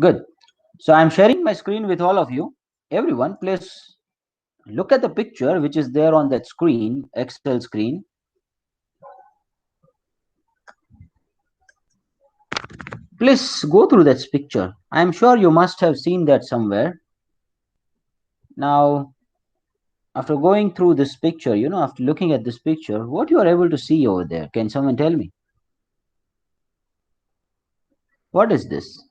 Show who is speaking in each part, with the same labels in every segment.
Speaker 1: Good. So I'm sharing my screen with all of you. Everyone, please look at the picture which is there on that screen, Excel screen. Please go through that picture. I'm sure you must have seen that somewhere. Now, after going through this picture, after looking at this picture, what you are able to see over there? Can someone tell me? What is this?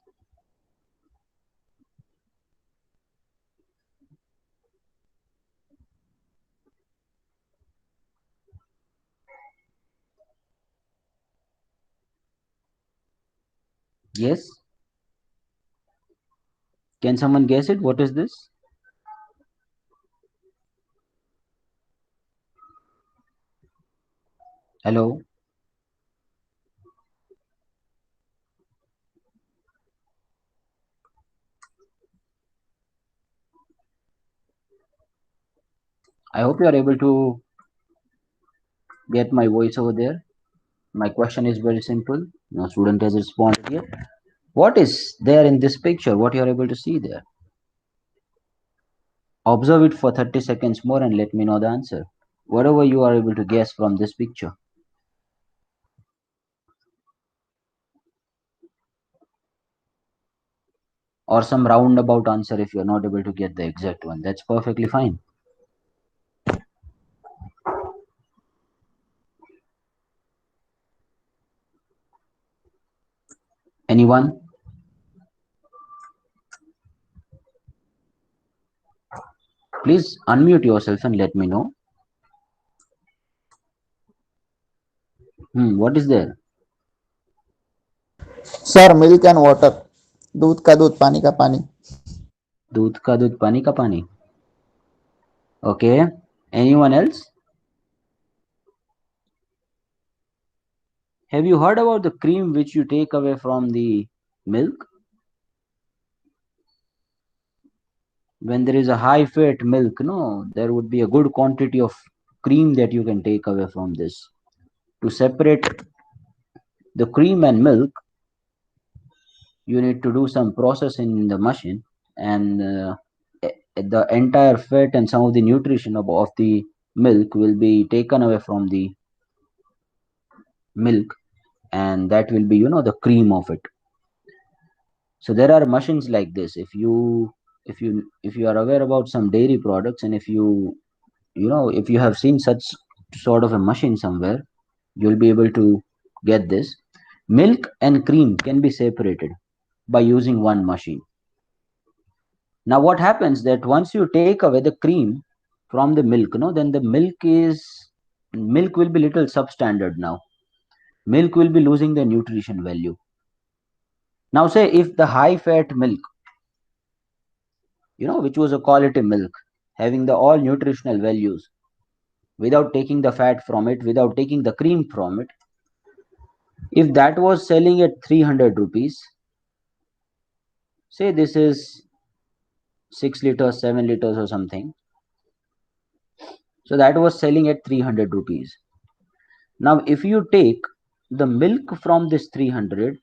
Speaker 1: Yes? Can someone guess it? What is this? Hello? I hope you are able to get my voice over there. My question is very simple. No student has responded yet. What is there in this picture? What you are able to see there? Observe it for 30 seconds more and let me know the answer. Whatever you are able to guess from this picture. Or some roundabout answer if you are not able to get the exact one. That's perfectly fine. Anyone? Please unmute yourself and let me know. What is there?
Speaker 2: Sir milk and water. दूध का दूध, पानी का पानी.
Speaker 1: दूध का दूध, पानी का पानी. Okay. Anyone else? Have you heard about the cream which you take away from the milk? When there is a high fat milk, no, there would be a good quantity of cream that you can take away from this. To separate the cream and milk, you need to do some process in the machine, and the entire fat and some of the nutrition of the milk will be taken away from the milk, and that will be the cream of it. So there are machines like this. If you are aware about some dairy products, and if you have seen such sort of a machine somewhere, you'll be able to get this. Milk and cream can be separated by using one machine. Now what happens that once you take away the cream from the milk, then the milk will be little substandard. Now milk will be losing the nutrition value. Now say if the high fat milk, which was a quality milk having the all nutritional values, without taking the fat from it, without taking the cream from it, if that was selling at 300 rupees, say this is 6 liters, 7 liters or something, so that was selling at 300 rupees. Now if you take the milk from this 300,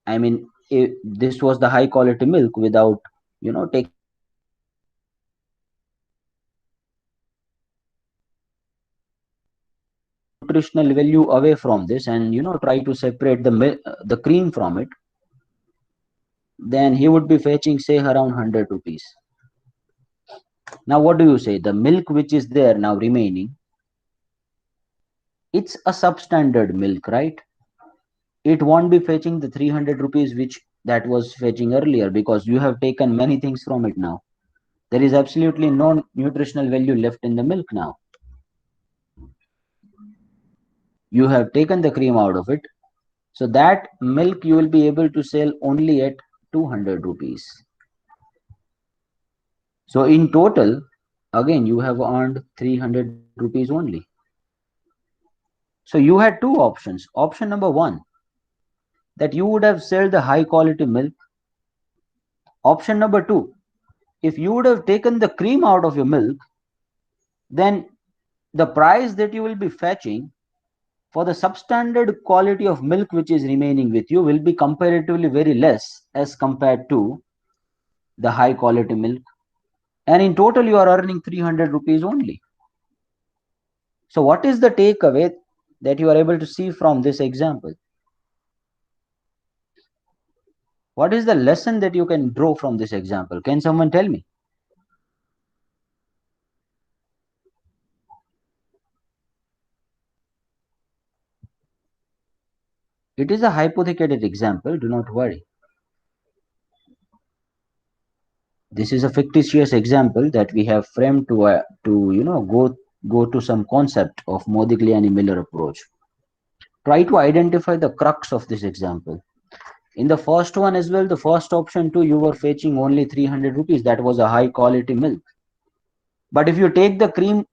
Speaker 1: I mean, if this was the high quality milk without taking the fat from it, nutritional value away from this, and try to separate the cream from it, then he would be fetching say around 100 rupees. Now what do you say? The milk which is there now remaining, it's a substandard milk, right? It won't be fetching the 300 rupees which that was fetching earlier, because you have taken many things from it now. There is absolutely no nutritional value left in the milk now. You have taken the cream out of it. So that milk you will be able to sell only at 200 rupees. So in total, again, you have earned 300 rupees only. So you had two options. Option number one, that you would have sold the high quality milk. Option number two, if you would have taken the cream out of your milk, then the price that you will be fetching for the substandard quality of milk which is remaining with you will be comparatively very less as compared to the high quality milk, and in total you are earning 300 rupees only. So what is the takeaway that you are able to see from this example? What is the lesson that you can draw from this example? Can someone tell me? It is a hypothetical example, do not worry. This is a fictitious example that we have framed to go to some concept of Modigliani Miller approach. Try to identify the crux of this example. In the first one as well, the first option too, you were fetching only 300 rupees. That was a high quality milk. But if you take the cream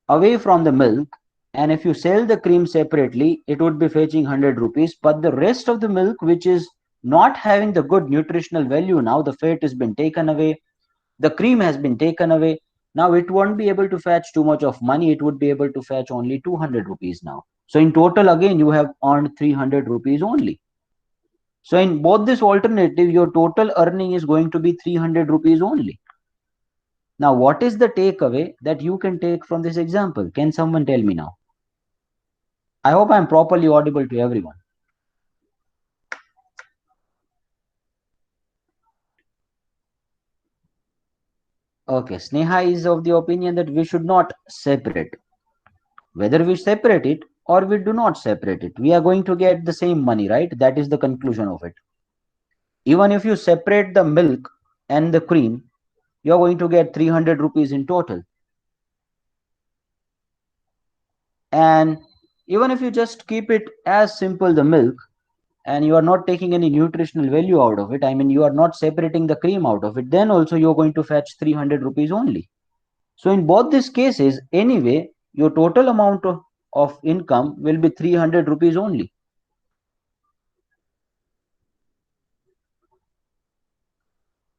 Speaker 1: away from the milk, and if you sell the cream separately, it would be fetching 100 rupees. But the rest of the milk, which is not having the good nutritional value, now the fat has been taken away, the cream has been taken away. Now it won't be able to fetch too much of money. It would be able to fetch only 200 rupees now. So in total, again, you have earned 300 rupees only. So in both this alternative, your total earning is going to be 300 rupees only. Now, what is the takeaway that you can take from this example? Can someone tell me now? I hope I'm properly audible to everyone. Okay, Sneha is of the opinion that we should not separate. Whether we separate it or we do not separate it, we are going to get the same money, right? That is the conclusion of it. Even if you separate the milk and the cream, you're going to get 300 rupees in total. And even if you just keep it as simple, the milk, and you are not taking any nutritional value out of it, I mean, you are not separating the cream out of it, then also you're going to fetch 300 rupees only. So in both these cases, anyway, your total amount of income will be 300 rupees only.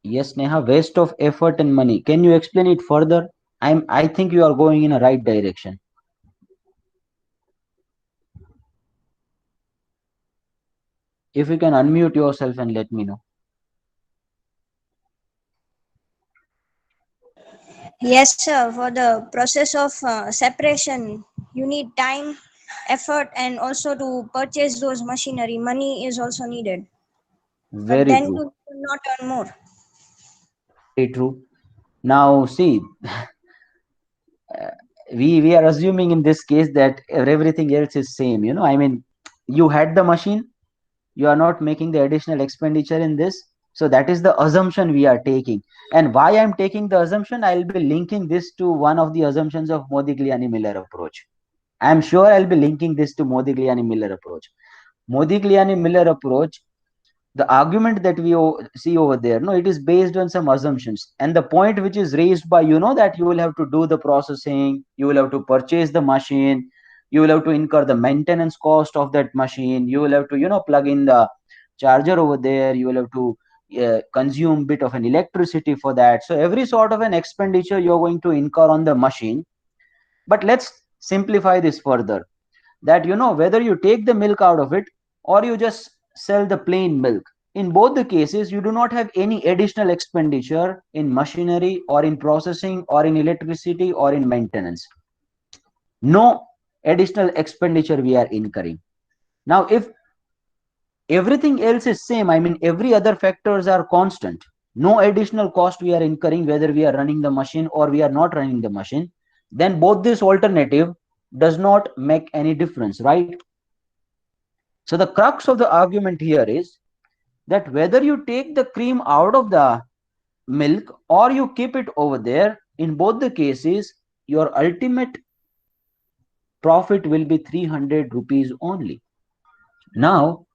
Speaker 1: Yes, Neha, waste of effort and money. Can you explain it further? I think you are going in a right direction. If you can unmute yourself and let me know.
Speaker 3: Yes, sir. For the process of separation, you need time, effort, and also to purchase those machinery. Money is also needed. But
Speaker 1: Very
Speaker 3: then
Speaker 1: true.
Speaker 3: you will not earn more.
Speaker 1: Very true. Now, see, we are assuming in this case that everything else is same. I mean, you had the machine, you are not making the additional expenditure in this. So that is the assumption we are taking. And why I'm taking the assumption, I'll be linking this to one of the assumptions of Modigliani Miller approach. I'm sure I'll be linking this to Modigliani Miller approach. Modigliani Miller approach, the argument that we see over there, no, it is based on some assumptions, and the point which is raised by, that you will have to do the processing, you will have to purchase the machine, you will have to incur the maintenance cost of that machine, you will have to, plug in the charger over there, you will have to consume bit of an electricity for that. So every sort of an expenditure you're going to incur on the machine. But let's simplify this further, that, whether you take the milk out of it or you just sell the plain milk, in both the cases you do not have any additional expenditure in machinery or in processing or in electricity or in maintenance. No additional expenditure we are incurring. Now if everything else is same, I mean, every other factors are constant, no additional cost we are incurring, whether we are running the machine or we are not running the machine, then both this alternative does not make any difference, right? So the crux of the argument here is that whether you take the cream out of the milk or you keep it over there, in both the cases, your ultimate profit will be 300 rupees only. Now,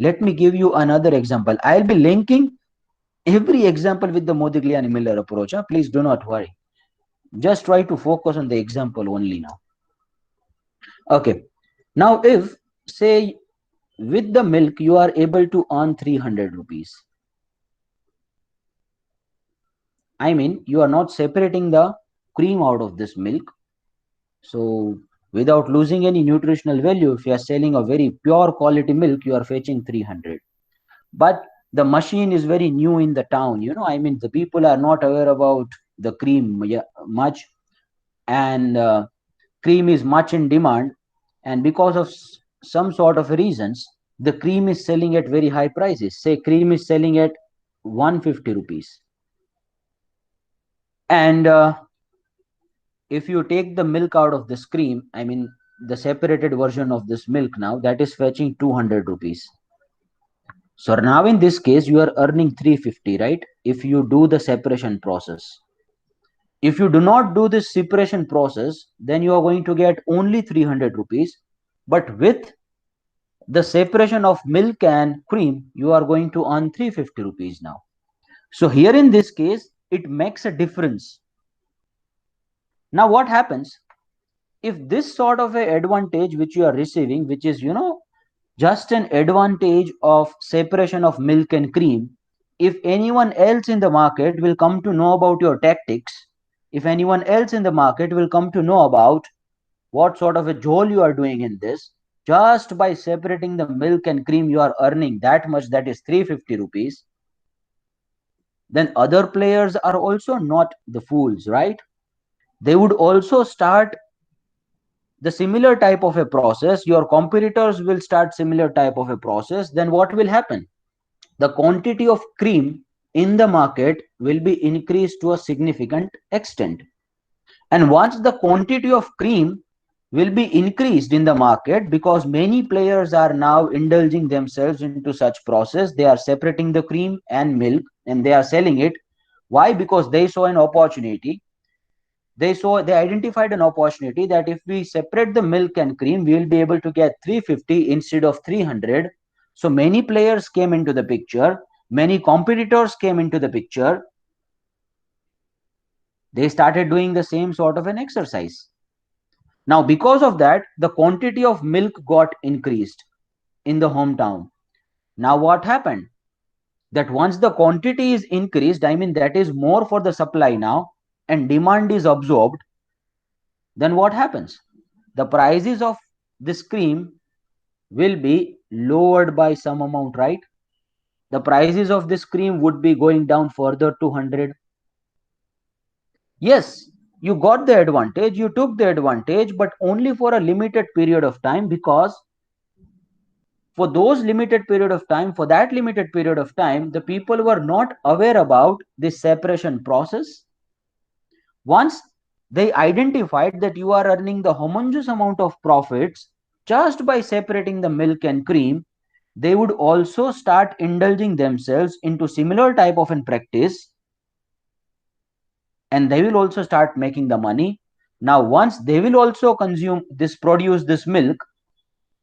Speaker 1: let me give you another example. I'll be linking every example with the Modigliani Miller approach. Please do not worry. Just try to focus on the example only now. Okay. Now, if, say, with the milk, you are able to earn 300 rupees. I mean, you are not separating the cream out of this milk. So, without losing any nutritional value, if you are selling a very pure quality milk, you are fetching 300. But the machine is very new in the town, I mean, the people are not aware about the cream much, and cream is much in demand, and because of some sort of reasons, the cream is selling at very high prices. Say cream is selling at 150 rupees, and if you take the milk out of this cream, I mean the separated version of this milk, now that is fetching 200 rupees. So now in this case you are earning 350, right? If you do the separation process. If you do not do this separation process, then you are going to get only 300 rupees. But with the separation of milk and cream, you are going to earn 350 rupees now. So here in this case, it makes a difference. Now what happens? If this sort of a advantage which you are receiving, which is, just an advantage of separation of milk and cream, if anyone else in the market will come to know about your tactics, if anyone else in the market will come to know about what sort of a jol you are doing in this, just by separating the milk and cream you are earning that much, that is 350 rupees, then other players are also not the fools, right? They would also start the similar type of a process. Your competitors will start similar type of a process. Then what will happen? The quantity of cream in the market will be increased to a significant extent. And once the quantity of cream will be increased in the market, because many players are now indulging themselves into such process, they are separating the cream and milk and they are selling it. Why? Because they saw an opportunity. They identified an opportunity that if we separate the milk and cream, we will be able to get 350 instead of 300. So many players came into the picture, many competitors came into the picture. They started doing the same sort of an exercise. Now because of that, the quantity of milk got increased in the hometown. Now what happened? That once the quantity is increased, I mean that is more for the supply now, and demand is absorbed, then what happens? The prices of this cream will be lowered by some amount, right? The prices of this cream would be going down further to 100. Yes, you got the advantage, you took the advantage, but only for a limited period of time, because for those limited period of time, for that limited period of time, the people were not aware about this separation process. Once they identified that you are earning the humongous amount of profits just by separating the milk and cream, they would also start indulging themselves into similar type of an practice, and they will also start making the money. Now once they will also consume this, produce this milk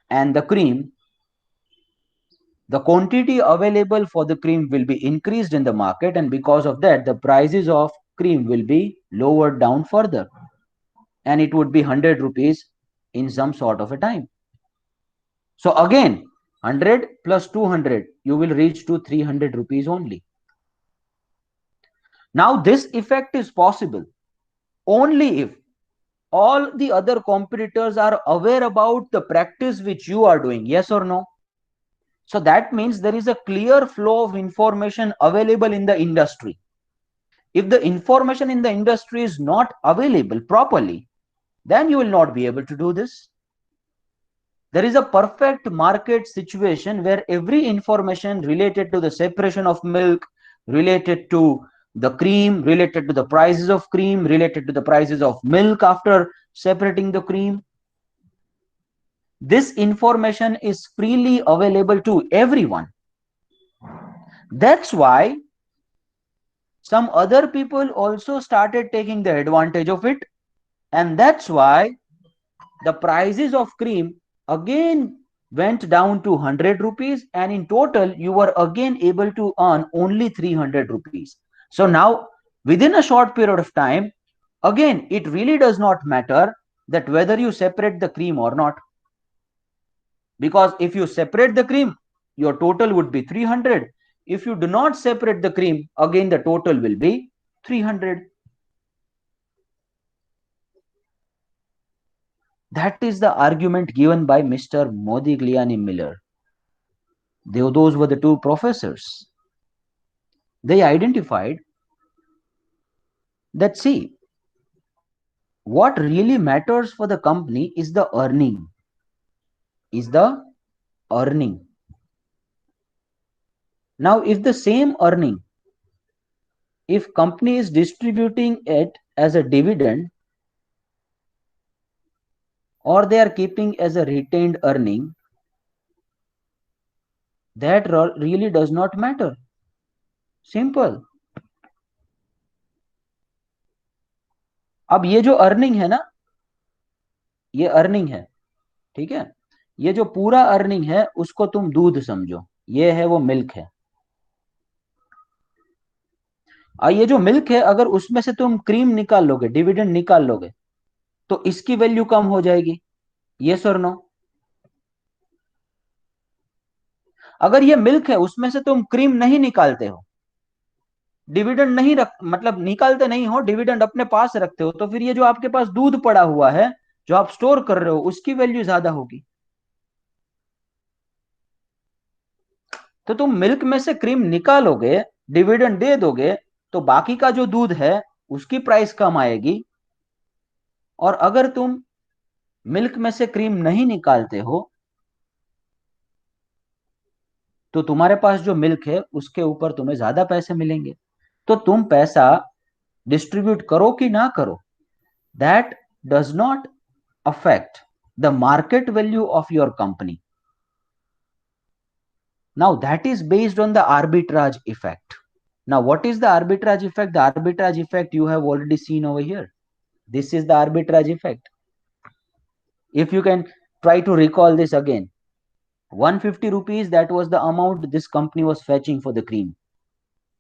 Speaker 1: and the cream, the quantity available for the cream will be increased in the market, and because of that the prices of cream will be lowered down further, and it would be 100 rupees in some sort of a time. So again, 100 plus 200, you will reach to 300 rupees only. Now this effect is possible only if all the other competitors are aware about the practice which you are doing. Yes or no? So that means there is a clear flow of information available in the industry. If the information in the industry is not available properly, then you will not be able to do this. There is a perfect market situation where every information related to the separation of milk, related to the cream, related to the prices of cream, related to the prices of milk after separating the cream, this information is freely available to everyone. That's why some other people also started taking the advantage of it, and that's why the prices of cream again went down to 100 rupees, and in total you were again able to earn only 300 rupees. So now within a short period of time, again it really does not matter that whether you separate the cream or not, because if you separate the cream, your total would be 300. If you do not separate the cream, again the total will be 300. That is the argument given by Mr. Modigliani Miller. Those were the two professors. they identified that, see, what really matters for the company is the earning. Is the earning. Now, if the same earning, if company is distributing it as a dividend or they are keeping as a retained earning, that really does not matter. Simple. अब ये जो earning है ना, ये earning है, ठीक है, ये जो पूरा अर्निंग है उसको तुम दूध समझो, ये है वो मिल्क है। और ये जो मिल्क है, अगर उसमें से तुम क्रीम निकाल लोगे, डिविडेंड निकाल लोगे, तो इसकी वैल्यू कम हो जाएगी। यस और नो? अगर ये मिल्क है, उसमें से तुम क्रीम नहीं निकालते हो, डिविडेंड नहीं रख, मतलब निकालते नहीं हो, डिविडेंड अपने पास रखते हो, तो फिर ये जो आपके पास दूध पड़ा हुआ है, जो आप स्टोर कर रहे हो, उसकी वैल्यू ज्यादा होगी। तो तुम मिल्क में से क्रीम निकालोगे, डिविडेंड दे दोगे, तो बाकी का जो दूध है उसकी प्राइस कम आएगी। और अगर तुम मिल्क में से क्रीम नहीं निकालते हो, तो तुम्हारे पास जो मिल्क है उसके ऊपर तुम्हें ज्यादा पैसे मिलेंगे। तो तुम पैसा डिस्ट्रीब्यूट करो कि ना करो, that does not affect the market value of your company. Now that is based on the arbitrage effect. Now what is the arbitrage effect? The arbitrage effect you have already seen over here. This is the arbitrage effect. If you can try to recall this again, 150 rupees, that was the amount this company was fetching for the cream,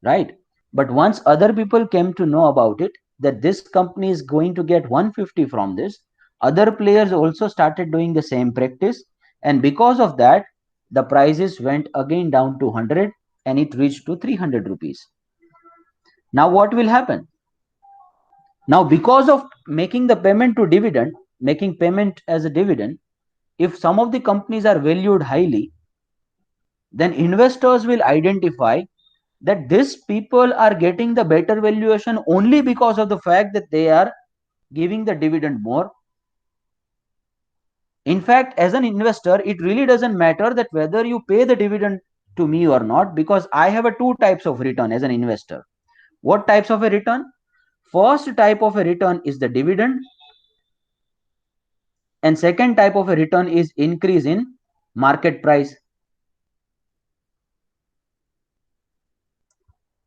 Speaker 1: right? But once other people came to know about it, that this company is going to get 150 from this, other players also started doing the same practice, and because of that the prices went again down to 100 and it reached to 300 rupees. Now what will happen? Now because of making the payment to dividend, making payment as a dividend, if some of the companies are valued highly, then investors will identify that these people are getting the better valuation only because of the fact that they are giving the dividend more. In fact, as an investor, it really doesn't matter that whether you pay the dividend to me or not, because I have a two types of return as an investor. What types of a return? First type of a return is the dividend, and second type of a return is increase in market price.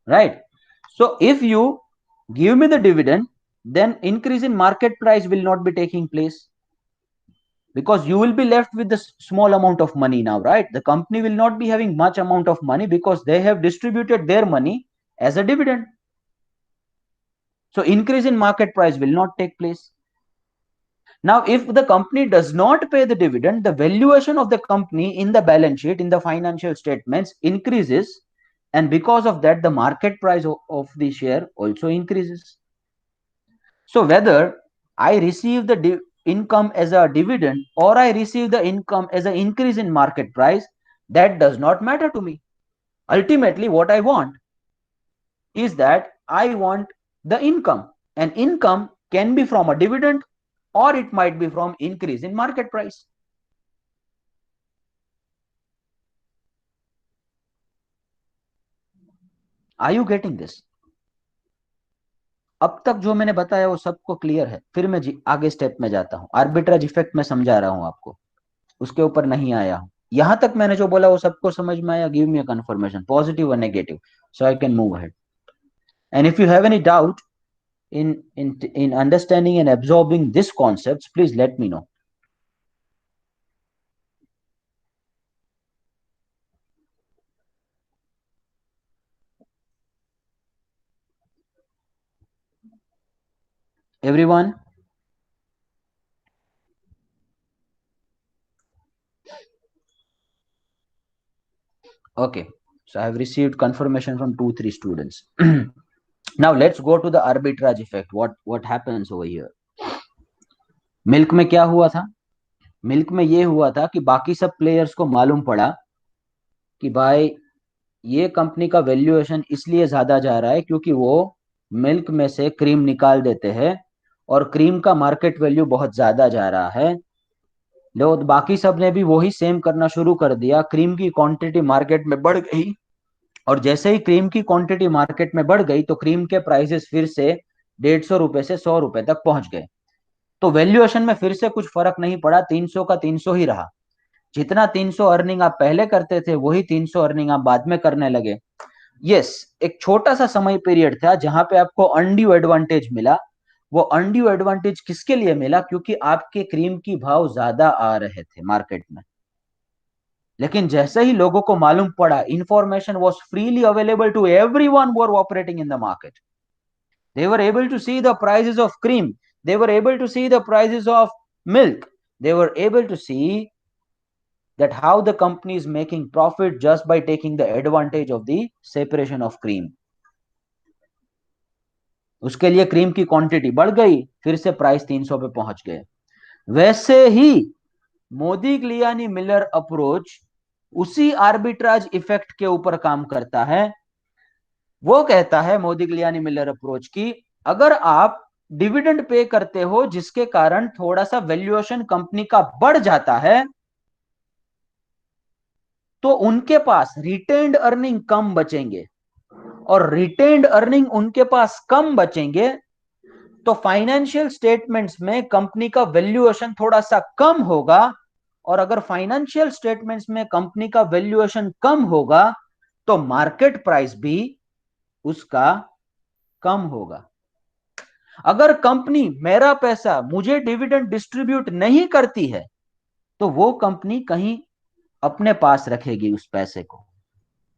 Speaker 1: Right? So if you give me the dividend, then increase in market price will not be taking place, because you will be left with the small amount of money now, right? The company will not be having much amount of money because they have distributed their money as a dividend. So increase in market price will not take place. Now, if the company does not pay the dividend, the valuation of the company in the balance sheet, in the financial statements increases, and because of that, the market price of the share also increases. So whether I receive the income as a dividend or I receive the income as an increase in market price, that does not matter to me. Ultimately, what I want is that I want the income, and income can be from a dividend or it might be from increase in market price. Are you getting this? अब तक जो मैंने बताया वो सबको clear है? फिर मैं आगे स्टेप में जाता हूं। आर्बिट्राज इफेक्ट में समझा रहा हूं आपको, उसके ऊपर नहीं आया हूं। यहां तक मैंने जो बोला वो सबको समझ में आया? Give me a confirmation, positive और negative, so I can move ahead. And if you have any doubt in understanding and absorbing this concepts, please let me know. Everyone? Okay, so I have received confirmation from 2-3 students. Now let's go to the arbitrage effect. What happens over here? Milk में क्या हुआ था? Milk में ये हुआ था कि बाकी सब प्लेयर्स को मालूम पड़ा कि भाई ये कंपनी का वैल्यूएशन इसलिए ज्यादा जा रहा है क्योंकि वो मिल्क में से क्रीम निकाल देते हैं और क्रीम का मार्केट वैल्यू बहुत ज्यादा जा रहा है। लो, बाकी सब ने भी वही सेम करना शुरू कर दिया, क्रीम की क्वांटिटी मार्केट में बढ़ गई, और जैसे ही क्रीम की क्वांटिटी मार्केट में बढ़ गई तो क्रीम के प्राइसेस फिर से 150 रुपए से 100 रुपए तक पहुंच गए। तो वैल्यूएशन में फिर से कुछ फर्क नहीं पड़ा, 300 का 300 ही रहा। जितना 300 अर्निंग आप पहले करते थे वही 300 अर्निंग आप बाद में करने लगे। यस, एक छोटा सा समय पीरियड था जहां पे आपको अनड्यू एडवांटेज मिला। वो अनड्यू एडवांटेज किसके लिए मिला? क्योंकि आपके क्रीम की भाव ज्यादा आ रहे थे मार्केट में। लेकिन जैसे ही लोगों को मालूम पड़ा, information was freely available to everyone who are operating in the market, they were able to see the prices of cream, they were able to see the prices of milk, they were able to see that how the company is making profit just by taking the advantage of the separation of cream। उसके लिए cream की quantity बढ़ गई, फिर से price 300 पे पहुंच गए। वैसे ही मोदी ग्लियानी मिलर अप्रोच उसी आर्बिट्राज इफेक्ट के ऊपर काम करता है। वो कहता है मोदी ग्लियानी मिलर अप्रोच की, अगर आप डिविडेंड पे करते हो जिसके कारण थोड़ा सा वैल्यूएशन कंपनी का बढ़ जाता है, तो उनके पास रिटेन्ड अर्निंग कम बचेंगे, और रिटेन्ड अर्निंग उनके पास कम बचेंगे तो फाइनेंशियल स्टेटमेंट्स में कंपनी का वैल्यूएशन थोड़ा सा कम होगा, और अगर फाइनेंशियल स्टेटमेंट्स में कंपनी का वैल्यूएशन कम होगा तो मार्केट प्राइस भी उसका कम होगा। अगर कंपनी मेरा पैसा मुझे डिविडेंड डिस्ट्रीब्यूट नहीं करती है तो वो कंपनी कहीं अपने पास रखेगी उस पैसे को,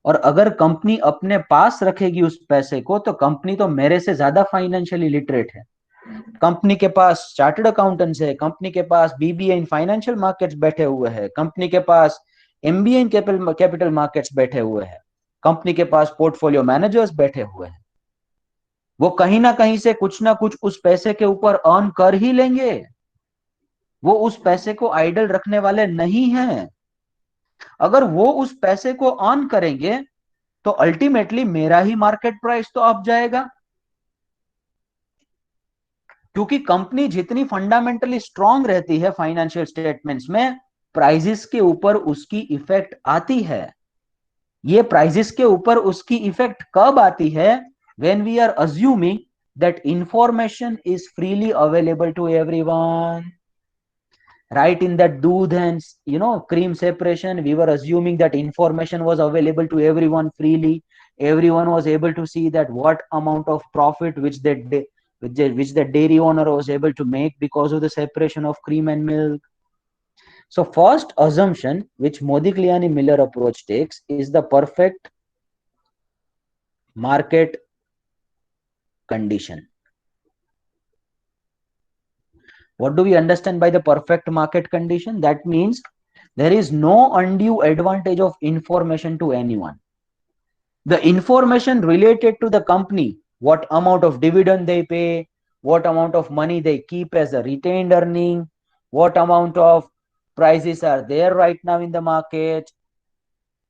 Speaker 1: और अगर कंपनी अपने पास रखेगी उस पैसे को तो कंपनी तो मेरे से ज्यादा फाइनेंशियली लिटरेट है, कंपनी के पास चार्टर्ड अकाउंटेंट्स है, कंपनी के पास बीबीए इन फाइनेंशियल मार्केट्स बैठे हुए हैं, कंपनी के पास एमबीए इन कैपिटल मार्केट्स बैठे हुए हैं, कंपनी के पास पोर्टफोलियो मैनेजर्स बैठे हुए हैं। वो कहीं ना कुछ उस पैसे के ऊपर अर्न कर ही लेंगे, वो उस पैसे को आइडल रखने वाले नहीं हैं। अगर वो उस पैसे को अर्न करेंगे तो अल्टीमेटली मेरा ही मार्केट प्राइस तो अप जाएगा, क्योंकि कंपनी जितनी फंडामेंटली स्ट्रांग रहती है फाइनेंशियल स्टेटमेंट्स में, प्राइजेस के ऊपर उसकी इफेक्ट आती है। ये प्राइजेस के ऊपर उसकी इफेक्ट कब आती है? When we are assuming that information is freely available to everyone. Right, in that doodh and cream separation, we were assuming that information was available to everyone freely. Everyone was able to see that what amount of profit which the dairy owner was able to make because of the separation of cream and milk. So first assumption which Modigliani Miller approach takes is the perfect market condition. What do we understand by the perfect market condition? That means there is no undue advantage of information to anyone. The information related to the company, what amount of dividend they pay, what amount of money they keep as a retained earning, what amount of prices are there right now in the market.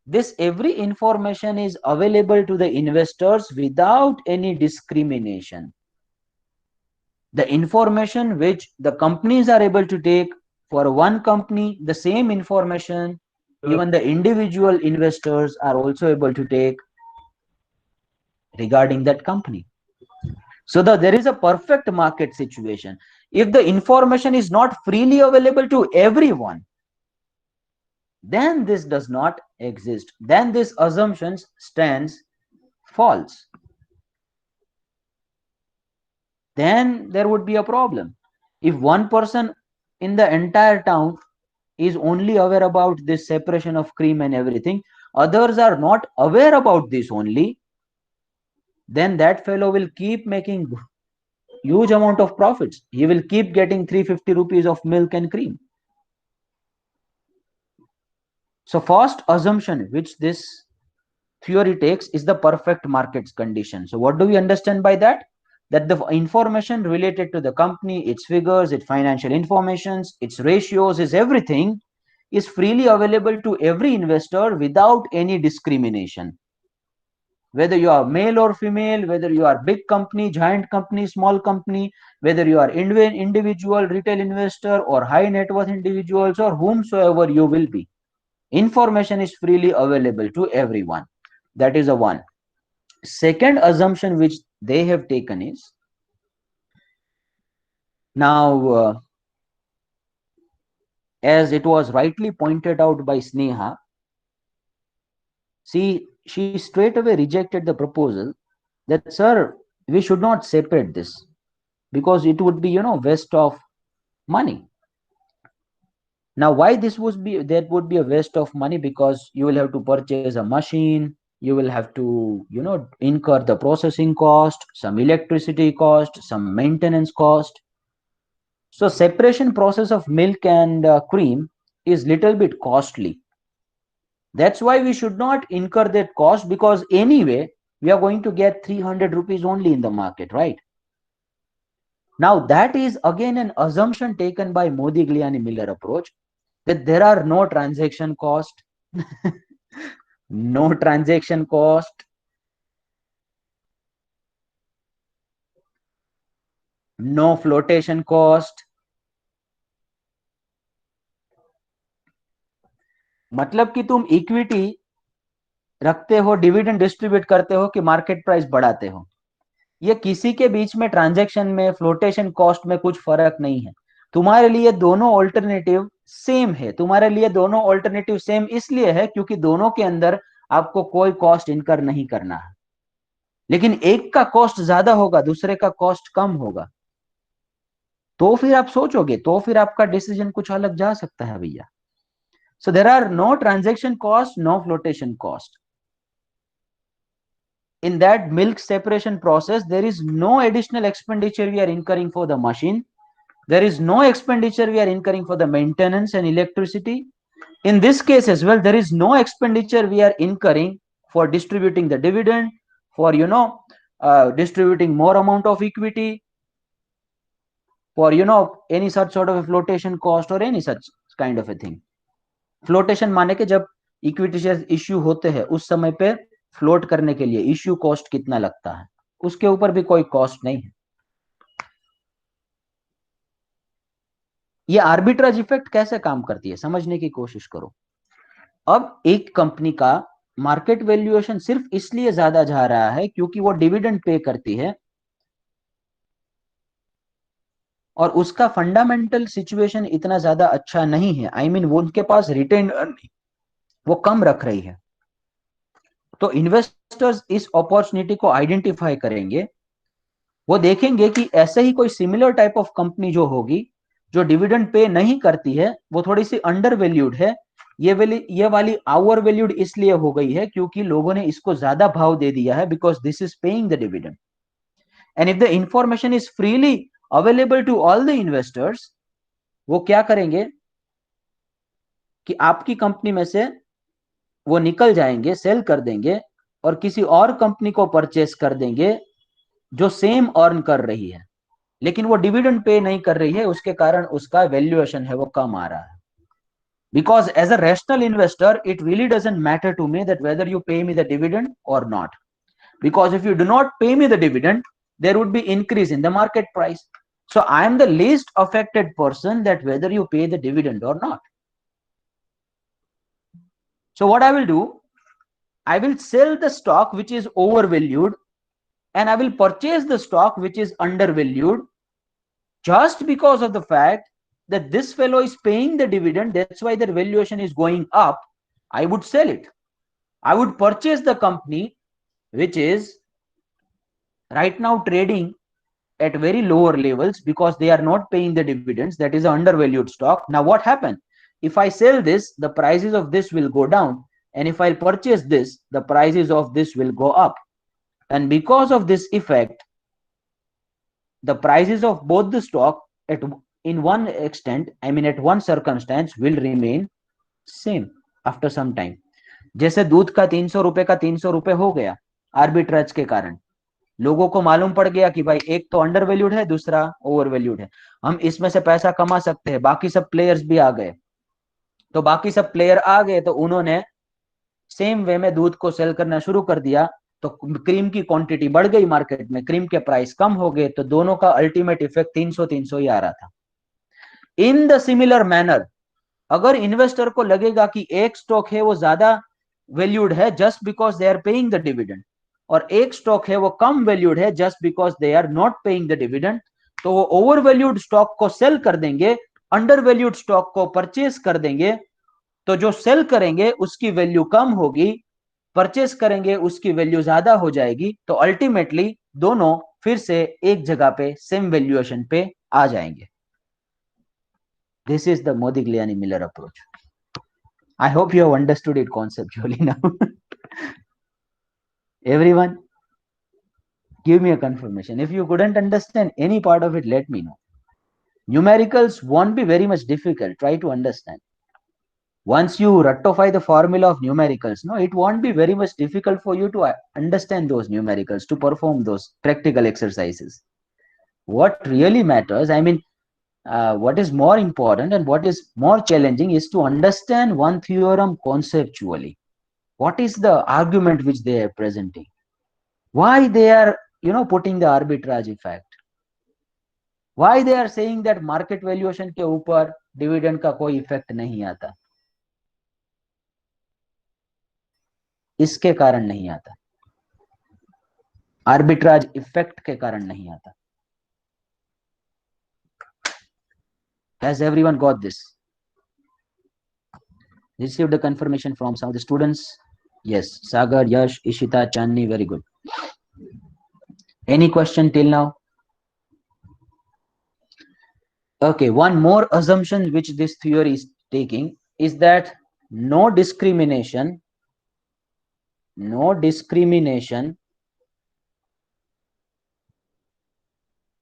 Speaker 1: This every information is available to the investors without any discrimination. The information which the companies are able to take for one company, the same information even the individual investors are also able to take regarding that company. So there is a perfect market situation. If the information is not freely available to everyone, then this does not exist. Then this assumption stands false. Then there would be a problem. If one person in the entire town is only aware about this separation of cream and everything, others are not aware about this only, then that fellow will keep making huge amount of profits. He will keep getting 350 rupees of milk and cream. So first assumption which this theory takes is the perfect markets condition. So what do we understand by that? That the information related to the company, its figures, its financial informations, its ratios, is everything is freely available to every investor without any discrimination. whether you are male or female, whether you are big company, giant company, small company, whether you are individual retail investor or high net worth individuals or whomsoever you will be. Information is freely available to everyone. That is a one. Second assumption which they have taken is, now as it was rightly pointed out by Sneha, she straight away rejected the proposal that, sir, we should not separate this because it would be, waste of money. Now, why this would be, that would be a waste of money? Because you will have to purchase a machine, you will have to, incur the processing cost, some electricity cost, some maintenance cost. So separation process of milk and cream is little bit costly. That's why we should not incur that cost, because anyway we are going to get 300 rupees only in the market, right? Now that is again an assumption taken by Modigliani Miller approach, that there are no transaction cost, no transaction cost, no flotation cost. मतलब कि तुम equity रखते हो, dividend distribute करते हो कि market price बढ़ाते हो, ये किसी के बीच में ट्रांजैक्शन में फ्लोटेशन कॉस्ट में कुछ फर्क नहीं है। तुम्हारे लिए दोनों ऑल्टरनेटिव सेम है। तुम्हारे लिए दोनों ऑल्टरनेटिव सेम इसलिए है क्योंकि दोनों के अंदर आपको कोई कॉस्ट इनकर नहीं करना है, लेकिन एक का कॉस्ट ज्यादा होगा, दूसरे का कॉस्ट कम होगा, तो फिर आप सोचोगे, तो फिर आपका डिसीजन कुछ अलग जा सकता है भैया। So there are no transaction cost, no flotation cost. In that milk separation process, there is no additional expenditure we are incurring for the machine. There is no expenditure we are incurring for the maintenance and electricity. In this case as well, there is no expenditure we are incurring for distributing the dividend, for distributing more amount of equity, for any such sort of a flotation cost or any such kind of a thing. Flotation माने कि जब equity share issue होते हैं उस समय पे float करने के लिए इश्यू कॉस्ट कितना लगता है, उसके ऊपर भी कोई कॉस्ट नहीं है. ये आर्बिट्राज इफेक्ट कैसे काम करती है समझने की कोशिश करो. अब एक कंपनी का मार्केट वैल्यूएशन सिर्फ इसलिए ज्यादा जा रहा है क्योंकि वो डिविडेंड पे करती है और उसका फंडामेंटल सिचुएशन इतना ज्यादा अच्छा नहीं है. आई मीन वो उनके पास रिटेन अर्निंग वो कम रख रही है. तो इन्वेस्टर्स इस अपॉर्चुनिटी को आइडेंटिफाई करेंगे, वो देखेंगे कि ऐसे ही कोई सिमिलर टाइप ऑफ कंपनी जो होगी जो डिविडेंड पे नहीं करती है, वो थोड़ी सी अंडर वैल्यूड है. ये वाली ओवर वैल्यूड इसलिए हो गई है क्योंकि लोगों ने इसको ज्यादा भाव दे दिया है, because this is paying the dividend. And if the information is freely available to all the investors, वो क्या करेंगे कि आपकी कंपनी में से वो निकल जाएंगे, सेल कर देंगे और किसी और कंपनी को परचेस कर देंगे जो सेम अर्न कर रही है, लेकिन वो डिविडेंड पे नहीं कर रही है, उसके कारण उसका वैल्यूएशन है वो कम आ रहा है. Because as a rational investor, it really doesn't matter to me that whether you pay me the dividend or not. Because if you do not pay me the dividend, there would be increase in the market price. So I am the least affected person that whether you pay the dividend or not. So what I will do, I will sell the stock which is overvalued and I will purchase the stock which is undervalued, just because of the fact that this fellow is paying the dividend, that's why their valuation is going up. I would sell it. I would purchase the company which is right now trading at very lower levels because they are not paying the dividends. That is an undervalued stock. Now what happened? If I sell this, the prices of this will go down, and if I purchase this, the prices of this will go up. And because of this effect, the prices of both the stock in one extent, I mean at one circumstance, will remain same after some time. जैसे दूध का 300 रुपए का 300 रुपए हो गया arbitrage के कारण, लोगों को मालूम पड़ गया कि भाई एक तो अंडर वैल्यूड है, दूसरा ओवर वैल्यूड है, हम इसमें से पैसा कमा सकते हैं. बाकी सब प्लेयर्स भी आ गए, तो बाकी सब प्लेयर आ गए तो उन्होंने सेम वे में दूध को सेल करना शुरू कर दिया. तो क्रीम की क्वांटिटी बढ़ गई मार्केट में, क्रीम के प्राइस कम हो गए, तो दोनों का अल्टीमेट इफेक्ट 300 ही आ रहा था। इन द सिमिलर मैनर, अगर इन्वेस्टर को लगेगा कि एक स्टॉक है वो ज्यादा वैल्यूड है just because they are paying the dividend, और एक स्टॉक है वो कम वैल्यूड है just because they are not paying the dividend, तो वो ओवर वैल्यूड स्टॉक को सेल कर देंगे, अंडर वैल्यूड स्टॉक को परचेज कर देंगे। तो जो सेल करेंगे उसकी वैल्यू कम होगी, परचेस करेंगे उसकी वैल्यू ज्यादा हो जाएगी, तो अल्टीमेटली दोनों फिर से एक जगह पे सेम वैल्यूएशन पे आ जाएंगे। This is the मोदिग्लियानी Miller approach. I hope you have understood it conceptually now. Everyone, give me a confirmation. If you couldn't understand any part of it, let me know. Numericals won't be very much difficult. Try to understand. Once you rectify the formula of numericals, no, it won't be very much difficult for you to understand those numericals, to perform those practical exercises. What really matters, I mean, what is more important and what is more challenging is to understand one theorem conceptually. What is the argument which they are presenting? Why they are, putting the arbitrage effect? Why they are saying that market valuation के ऊपर dividend का कोई effect नहीं आता? इसके कारण नहीं आता, आर्बिट्राज इफेक्ट के कारण नहीं आता। Has everyone got this? Received the confirmation from some of the students? Yes, Sagar, Yash, Ishita, Chandni, very good. Any question till now? Okay, one more assumption which this theory is taking is that no discrimination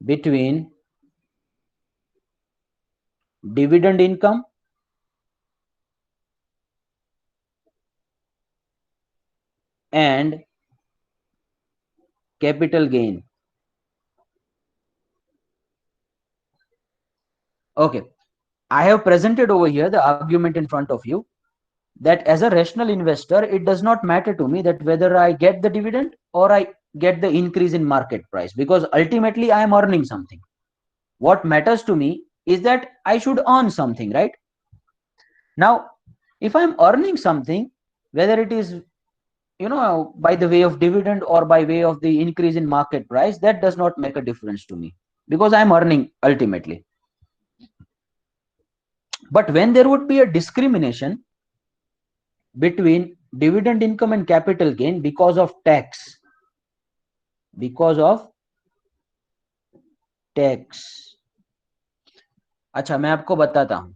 Speaker 1: between dividend income and capital gain. Okay, I have presented over here the argument in front of you that as a rational investor, it does not matter to me that whether I get the dividend or I get the increase in market price, because ultimately I am earning something. What matters to me is that I should earn something, right? Now, if I'm earning something, whether it is, by the way of dividend or by way of the increase in market price, that does not make a difference to me because I'm earning ultimately. But when there would be a discrimination between dividend income and capital gain because of tax, अच्छा, मैं आपको बताता हूं,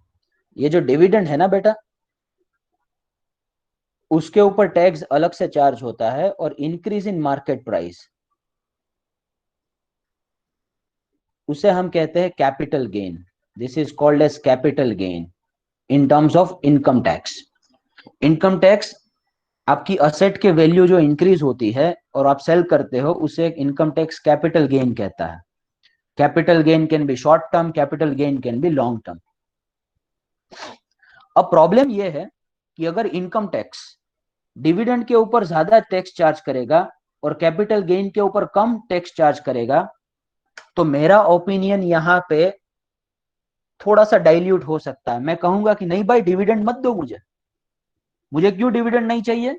Speaker 1: ये जो dividend है ना बेटा, उसके ऊपर टैक्स अलग से चार्ज होता है, और इंक्रीज इन मार्केट प्राइस उसे हम कहते हैं capital gain. This is called as capital gain in terms of income tax. Income tax आपकी असेट के वैल्यू जो इंक्रीज होती है और आप सेल करते हो, उसे इनकम टैक्स कैपिटल गेन कहता है। Capital gain can be short term, capital gain can be long term. अब प्रॉब्लम यह है कि अगर इनकम टैक्स डिविडेंड के ऊपर ज्यादा टैक्स चार्ज करेगा और कैपिटल गेन के ऊपर कम टैक्स चार्ज करेगा, तो मेरा ओपिनियन यहां पे थोड़ा सा डाइल्यूट हो सकता है। मैं कहूंगा कि नहीं भाई, डिविडेंड मत दो मुझे क्यों डिविडेंड नहीं चाहिए?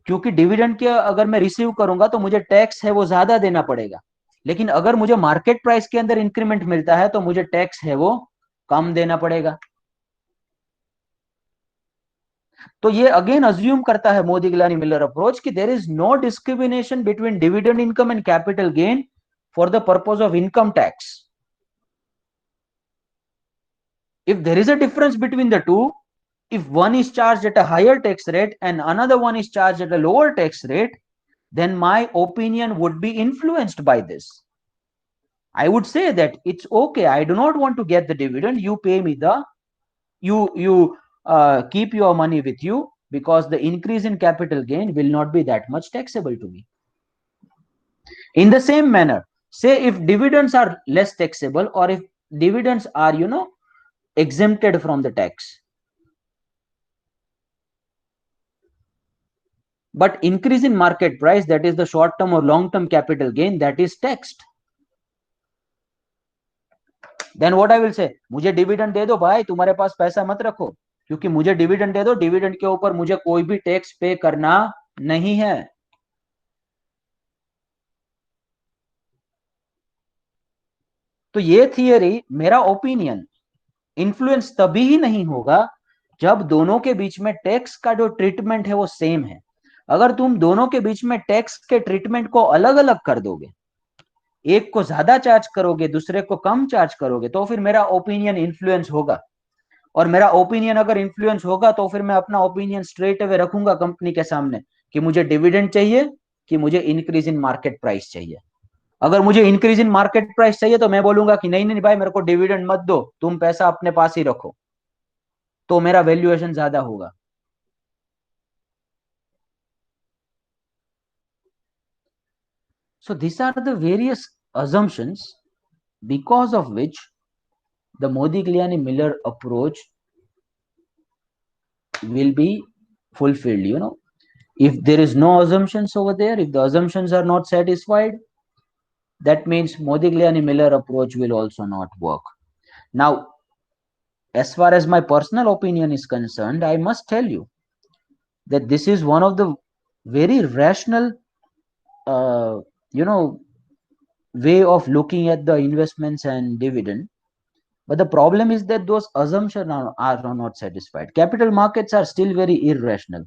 Speaker 1: क्योंकि डिविडेंड के अगर मैं रिसीव करूंगा तो मुझे टैक्स है वो ज्यादा देना पड़ेगा, लेकिन अगर मुझे मार्केट प्राइस के अंदर इंक्रीमेंट मिलता है तो मुझे टैक्स है वो कम देना पड़ेगा। तो ये अगेन अज्यूम करता है मोदी-गिलानी मिलर अप्रोच कि there is no discrimination between dividend income and capital gain for the purpose of income tax. If there is a difference between the two, if one is charged at a higher tax rate and another one is charged at a lower tax rate, then my opinion would be influenced by this. I would say that it's okay, I do not want to get the dividend, you pay me you keep your money with you, because the increase in capital gain will not be that much taxable to me. In the same manner, say if dividends are less taxable, or if dividends are, exempted from the tax, But increase in market price, that is the short term or long term capital gain, that is taxed. Then what I will say, मुझे dividend दे दो भाई, तुम्हारे पास पैसा मत रखो, क्योंकि मुझे dividend दे दो, डिविडेंड के ऊपर मुझे कोई भी टैक्स पे करना नहीं है. तो ये थियरी, मेरा ओपिनियन, इन्फ्लुएंस तभी ही नहीं होगा जब दोनों के बीच में टैक्स का जो ट्रीटमेंट है वो सेम है. अगर तुम दोनों के बीच में टैक्स के ट्रीटमेंट को अलग अलग कर दोगे, एक को ज्यादा चार्ज करोगे, दूसरे को कम चार्ज करोगे, तो फिर मेरा ओपिनियन इन्फ्लुएंस होगा. और मेरा ओपिनियन अगर इन्फ्लुएंस होगा तो फिर मैं अपना ओपिनियन स्ट्रेट अवे रखूंगा कंपनी के सामने कि मुझे डिविडेंड चाहिए कि मुझे इंक्रीज इन मार्केट प्राइस चाहिए. अगर मुझे इंक्रीज इन मार्केट प्राइस चाहिए तो मैं बोलूंगा कि नहीं नहीं भाई, मेरे को डिविडेंड मत दो, तुम पैसा अपने पास ही रखो, तो मेरा वैल्यूएशन ज्यादा होगा. So these are the various assumptions because of which the Modigliani-Miller approach will be fulfilled. If there is no assumptions over there, if the assumptions are not satisfied, that means Modigliani-Miller approach will also not work. Now, as far as my personal opinion is concerned, I must tell you that this is one of the very rational, uh, way of looking at the investments and dividend. But the problem is that those assumptions are not satisfied. Capital markets are still very irrational.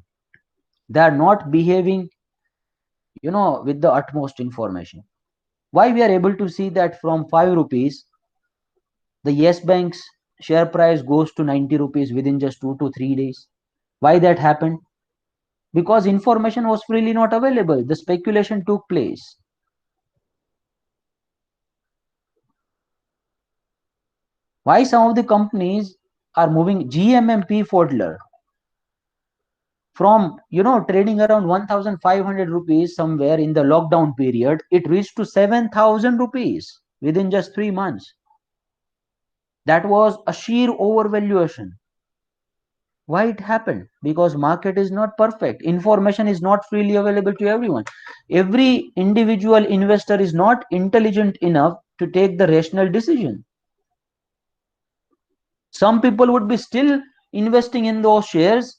Speaker 1: They are not behaving, with the utmost information. Why we are able to see that from 5 rupees, the Yes Bank's share price goes to 90 rupees within just 2 to 3 days? Why that happened? Because information was freely not available. The speculation took place. Why some of the companies are moving? GMMP Fodler, from trading around 1500 rupees somewhere in the lockdown period, it reached to 7000 rupees within just 3 months. That was a sheer overvaluation. Why it happened? Because market is not perfect, information is not freely available to everyone. Every individual investor is not intelligent enough to take the rational decision. Some people would be still investing in those shares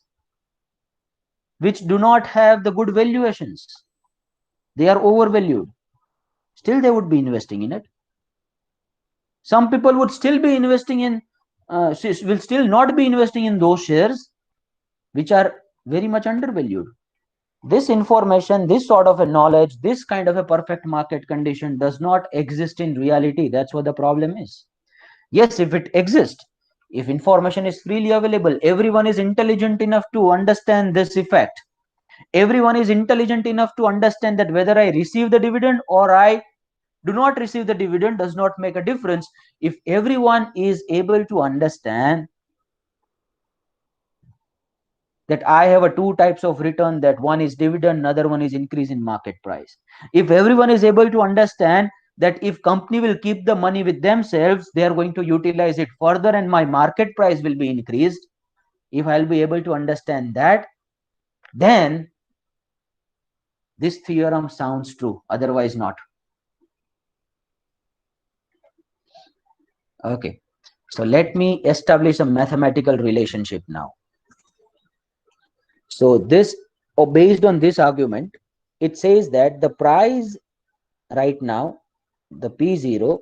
Speaker 1: which do not have the good valuations. They are overvalued. Still they would be investing in it. Some people would still be investing in, will still not be investing in those shares which are very much undervalued. This information, this sort of a knowledge, this kind of a perfect market condition does not exist in reality. That's what the problem is. Yes, if it exists, if information is freely available, everyone is intelligent enough to understand this effect. Everyone is intelligent enough to understand that whether I receive the dividend or I do not receive the dividend does not make a difference. If everyone is able to understand that I have a two types of return, that one is dividend, another one is increase in market price. If everyone is able to understand that if company will keep the money with themselves, they are going to utilize it further and my market price will be increased. If I'll be able to understand that, then this theorem sounds true, otherwise not. Okay, so let me establish a mathematical relationship now. So this, or based on this argument, it says that the price right now, the P0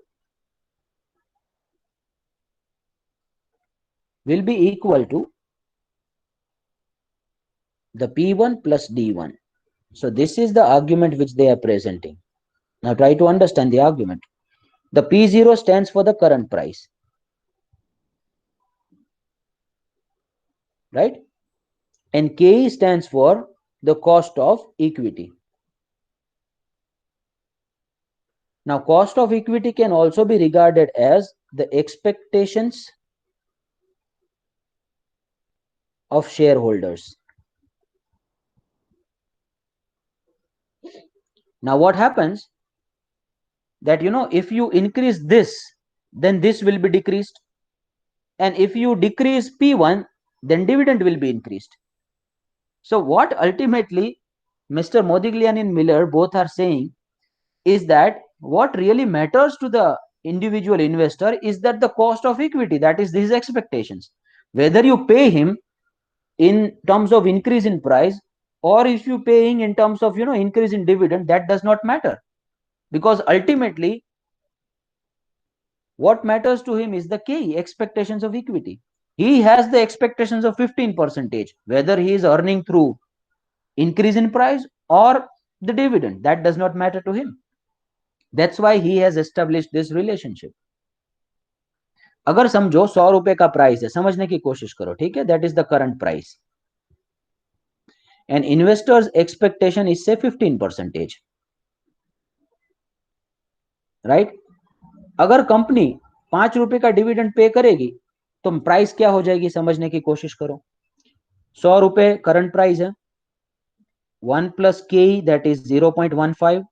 Speaker 1: will be equal to the P1 plus D1. So this is the argument which they are presenting. Now try to understand the argument. The P0 stands for the current price, right? And K stands for the cost of equity. Now cost of equity can also be regarded as the expectations of shareholders. Now what happens that, if you increase this, then this will be decreased, and if you decrease P1, then dividend will be increased. So what ultimately Mr. Modigliani and Miller both are saying is that what really matters to the individual investor is that the cost of equity, that is his expectations. Whether you pay him in terms of increase in price, or if you paying in terms of increase in dividend, that does not matter, because ultimately what matters to him is the KE, expectations of equity. He has the expectations of 15%, whether he is earning through increase in price or the dividend, that does not matter to him. That's why he has established this relationship. अगर समझो 100 रुपए का price है, समझने की कोशिश करो, ठीक है, that is the current price, and investors expectation is से 15%, राइट। अगर कंपनी 5 रुपए का डिविडेंड पे करेगी तो प्राइस क्या हो जाएगी, समझने की कोशिश करो। 100 रुपए करंट प्राइस है, 1 plus KE, that is 0.15,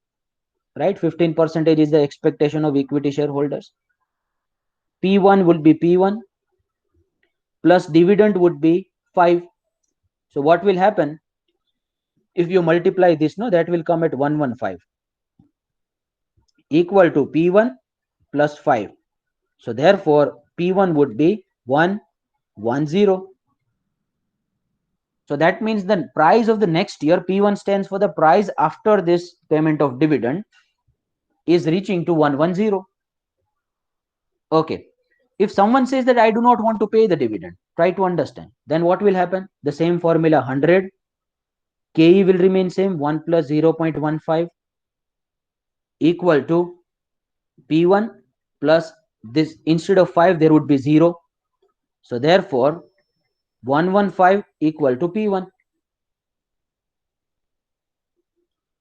Speaker 1: right? 15% is the expectation of equity shareholders. P1 would be P1 plus dividend would be 5. So what will happen if you multiply this? No, that will come at 115 equal to P1 plus 5. So therefore P1 would be 110. So that means the price of the next year, P1 stands for the price after this payment of dividend, is reaching to 110. Okay. If someone says that I do not want to pay the dividend, try to understand. Then what will happen? The same formula 100, KE will remain same, 1 plus 0.15 equal to P1 plus this, instead of 5 there would be 0. So therefore 115 equal to P1.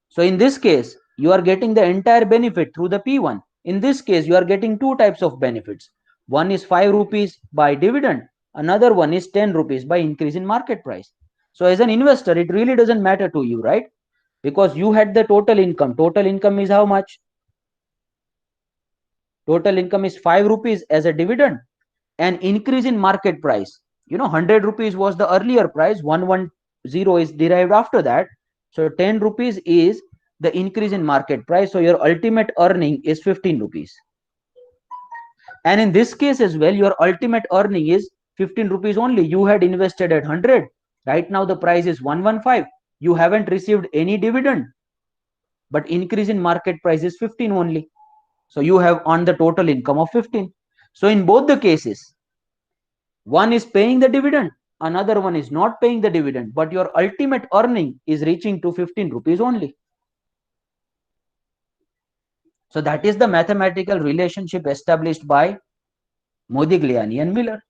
Speaker 1: So in this case you are getting the entire benefit through the P1. In this case you are getting two types of benefits. One is 5 rupees by dividend, another one is 10 rupees by increase in market price. So as an investor it really doesn't matter to you, right? Because you had the total income. Total income is how much? Total income is 5 rupees as a dividend, and increase in market price. 100 rupees was the earlier price, 110 is derived after that. So 10 rupees is the increase in market price. So your ultimate earning is 15 rupees. And in this case as well, your ultimate earning is 15 rupees only. You had invested at 100. Right now the price is 115. You haven't received any dividend, but increase in market price is 15 only. So you have earned the total income of 15. So in both the cases, one is paying the dividend, another one is not paying the dividend, but your ultimate earning is reaching to 15 rupees only. So that is the mathematical relationship established by Modigliani and Miller.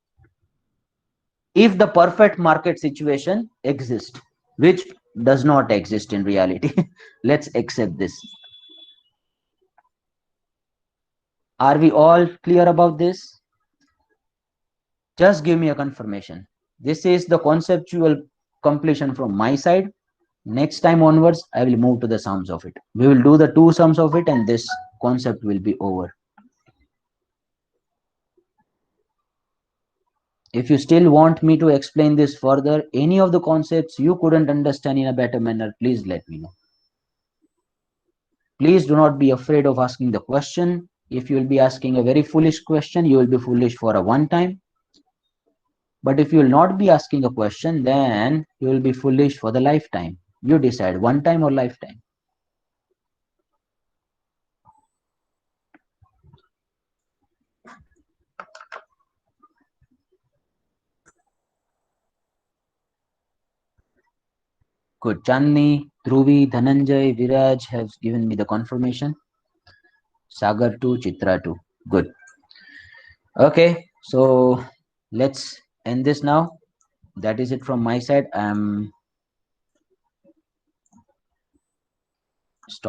Speaker 1: If the perfect market situation exists, which does not exist in reality, let's accept this. Are we all clear about this? Just give me a confirmation. This is the conceptual completion from my side. Next time onwards, I will move to the sums of it. We will do the two sums of it and this concept will be over. If you still want me to explain this further, any of the concepts you couldn't understand in a better manner, please let me know. Please do not be afraid of asking the question. If you will be asking a very foolish question, you will be foolish for a one time. But if you will not be asking a question, then you will be foolish for the lifetime. You decide, one time or lifetime. Good. Chandni, Dhruvi, Dhananjay, Viraj have given me the confirmation. Sagar 2, Chitra 2. Good. Okay, so let's end this now. That is it from my side. I'm